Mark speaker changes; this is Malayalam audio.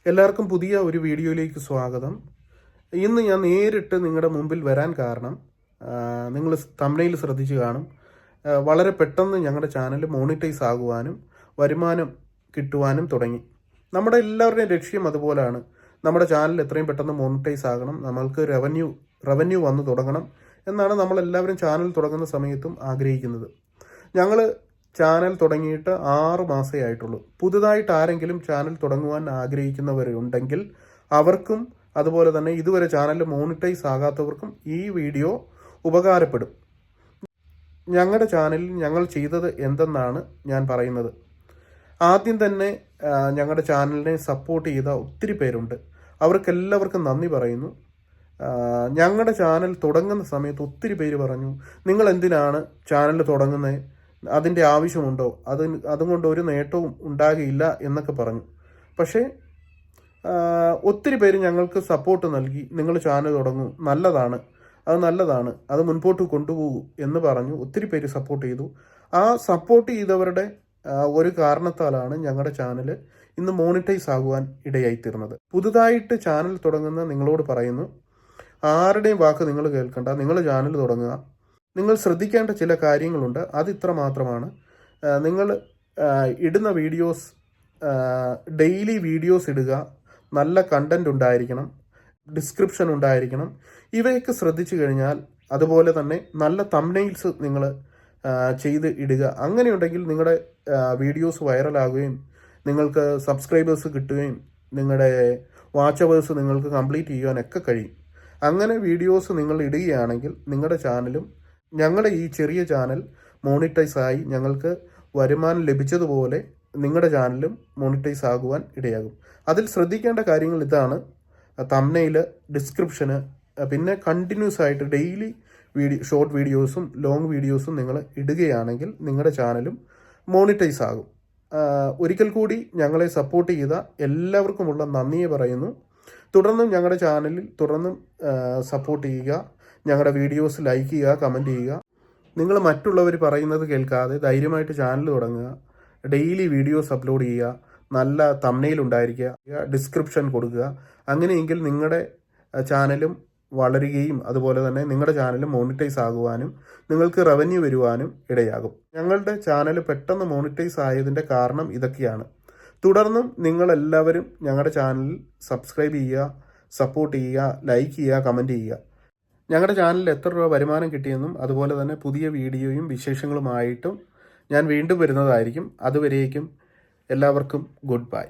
Speaker 1: എല്ലാവർക്കും പുതിയ ഒരു വീഡിയോയിലേക്ക് സ്വാഗതം. ഇന്ന് ഞാൻ നേരിട്ട് നിങ്ങളുടെ മുമ്പിൽ വരാൻ കാരണം നിങ്ങൾ തംബ്നെയിൽ ശ്രദ്ധിച്ചു കാണും. വളരെ പെട്ടെന്ന് ഞങ്ങളുടെ ചാനൽ മോണിറ്റൈസ് ആകുവാനും വരുമാനം കിട്ടുവാനും തുടങ്ങി. നമ്മുടെ എല്ലാവരുടെയും ലക്ഷ്യം അതുപോലെയാണ്. നമ്മുടെ ചാനൽ എത്രയും പെട്ടെന്ന് മോണിറ്റൈസ് ആകണം, നമ്മൾക്ക് റവന്യൂ വന്നു തുടങ്ങണം എന്നാണ് നമ്മളെല്ലാവരും ചാനൽ തുടങ്ങുന്ന സമയത്തും ആഗ്രഹിക്കുന്നത്. ഞങ്ങൾ ചാനൽ തുടങ്ങിയിട്ട് 6 മാസമേ ആയിട്ടുള്ളൂ. പുതുതായിട്ട് ആരെങ്കിലും ചാനൽ തുടങ്ങുവാൻ ആഗ്രഹിക്കുന്നവരുണ്ടെങ്കിൽ അവർക്കും അതുപോലെ തന്നെ ഇതുവരെ ചാനൽ മോണിറ്റൈസ് ആകാത്തവർക്കും ഈ വീഡിയോ ഉപകാരപ്പെടും. ഞങ്ങളുടെ ചാനലിൽ ഞങ്ങൾ ചെയ്തത് എന്തെന്നാണ് ഞാൻ പറയുന്നത്. ആദ്യം തന്നെ ഞങ്ങളുടെ ചാനലിനെ സപ്പോർട്ട് ചെയ്ത ഒത്തിരി പേരുണ്ട്. അവർക്കെല്ലാവർക്കും നന്ദി പറയുന്നു. ഞങ്ങളുടെ ചാനൽ തുടങ്ങുന്ന സമയത്ത് ഒത്തിരി പേര് പറഞ്ഞു, നിങ്ങൾ എന്തിനാണ് ചാനൽ തുടങ്ങുന്നത്, അതിൻ്റെ ആവശ്യമുണ്ടോ, അതുകൊണ്ട് ഒരു നേട്ടവും ഉണ്ടാകില്ല എന്നൊക്കെ പറഞ്ഞു. പക്ഷേ ഒത്തിരി പേര് ഞങ്ങൾക്ക് സപ്പോർട്ട് നൽകി. നിങ്ങൾ ചാനൽ തുടങ്ങൂ, നല്ലതാണ്, അത് മുൻപോട്ട് കൊണ്ടുപോകൂ എന്ന് പറഞ്ഞു ഒത്തിരി പേര് സപ്പോർട്ട് ചെയ്തു. ആ സപ്പോർട്ട് ചെയ്തവരുടെ ഒരു കാരണത്താലാണ് ഞങ്ങളുടെ ചാനൽ ഇന്ന് മോണിറ്റൈസ് ആകുവാൻ ഇടയായിത്തീർന്നത്. പുതുതായിട്ട് ചാനൽ തുടങ്ങുന്ന നിങ്ങളോട് പറയുന്നു, ആരുടെയും വാക്ക് നിങ്ങൾ കേൾക്കണ്ട, നിങ്ങൾ ചാനൽ തുടങ്ങുക. നിങ്ങൾ ശ്രദ്ധിക്കേണ്ട ചില കാര്യങ്ങളുണ്ട്, അതിത്ര മാത്രമാണ്. നിങ്ങൾ ഇടുന്ന വീഡിയോസ്, ഡെയിലി വീഡിയോസ് ഇടുക, നല്ല കണ്ടന്റ് ഉണ്ടായിരിക്കണം, ഡിസ്ക്രിപ്ഷൻ ഉണ്ടായിരിക്കണം. ഇവയൊക്കെ ശ്രദ്ധിച്ചു കഴിഞ്ഞാൽ, അതുപോലെ തന്നെ നല്ല തംബ്നെയിൽസ് നിങ്ങൾ ചെയ്ത് ഇടുക. അങ്ങനെയുണ്ടെങ്കിൽ നിങ്ങളുടെ വീഡിയോസ് വൈറലാകുകയും നിങ്ങൾക്ക് സബ്സ്ക്രൈബേഴ്സ് കിട്ടുകയും നിങ്ങളുടെ വാച്ച് അവേഴ്സ് നിങ്ങൾക്ക് കംപ്ലീറ്റ് ചെയ്യുവാനൊക്കെ കഴിയും. അങ്ങനെ വീഡിയോസ് നിങ്ങൾ ഇടുകയാണെങ്കിൽ നിങ്ങളുടെ ചാനലും ഞങ്ങളുടെ ഈ ചെറിയ ചാനൽ മോണിറ്റൈസ് ആയി ഞങ്ങൾക്ക് വരുമാനം ലഭിച്ചതുപോലെ നിങ്ങളുടെ ചാനലും മോണിറ്റൈസ് ആകുവാൻ ഇടയാകും. അതിൽ ശ്രദ്ധിക്കേണ്ട കാര്യങ്ങൾ ഇതാണ്: തംബ്നെയിൽ, ഡിസ്ക്രിപ്ഷന്, പിന്നെ കണ്ടിന്യൂസ് ആയിട്ട് ഡെയിലി ഷോർട്ട് വീഡിയോസും ലോങ് വീഡിയോസും നിങ്ങൾ ഇടുകയാണെങ്കിൽ നിങ്ങളുടെ ചാനലും മോണിറ്റൈസ് ആകും. ഒരിക്കൽ കൂടി ഞങ്ങളെ സപ്പോർട്ട് ചെയ്ത എല്ലാവർക്കുമുള്ള നന്ദിയെ പറയുന്നു. തുടർന്നും ഞങ്ങളുടെ ചാനലിൽ സപ്പോർട്ട് ചെയ്യുക, ഞങ്ങളുടെ വീഡിയോസ് ലൈക്ക് ചെയ്യുക, കമൻറ്റ് ചെയ്യുക. നിങ്ങൾ മറ്റുള്ളവർ പറയുന്നത് കേൾക്കാതെ ധൈര്യമായിട്ട് ചാനൽ തുടങ്ങുക, ഡെയിലി വീഡിയോസ് അപ്ലോഡ് ചെയ്യുക, നല്ല തംബ്നെയിൽ ഉണ്ടായിരിക്കുക, ഡിസ്ക്രിപ്ഷൻ കൊടുക്കുക. അങ്ങനെയെങ്കിൽ നിങ്ങളുടെ ചാനലും വളരുകയും അതുപോലെ തന്നെ നിങ്ങളുടെ ചാനൽ മോണിറ്റൈസ് ആകുവാനും നിങ്ങൾക്ക് റവന്യൂ വരുവാനും ഇടയാകും. ഞങ്ങളുടെ ചാനൽ പെട്ടെന്ന് മോണിറ്റൈസ് ആയതിൻ്റെ കാരണം ഇതൊക്കെയാണ്. തുടർന്നും നിങ്ങളെല്ലാവരും ഞങ്ങളുടെ ചാനലിൽ സബ്സ്ക്രൈബ് ചെയ്യുക, സപ്പോർട്ട് ചെയ്യുക, ലൈക്ക് ചെയ്യുക, കമൻറ്റ് ചെയ്യുക. ഞങ്ങളുടെ ചാനലിൽ എത്ര രൂപ വരുമാനം കിട്ടിയെന്നും അതുപോലെ തന്നെ പുതിയ വീഡിയോയും വിശേഷങ്ങളുമായിട്ടും ഞാൻ വീണ്ടും വരുന്നതായിരിക്കും. അതുവരേക്കും എല്ലാവർക്കും ഗുഡ് ബൈ.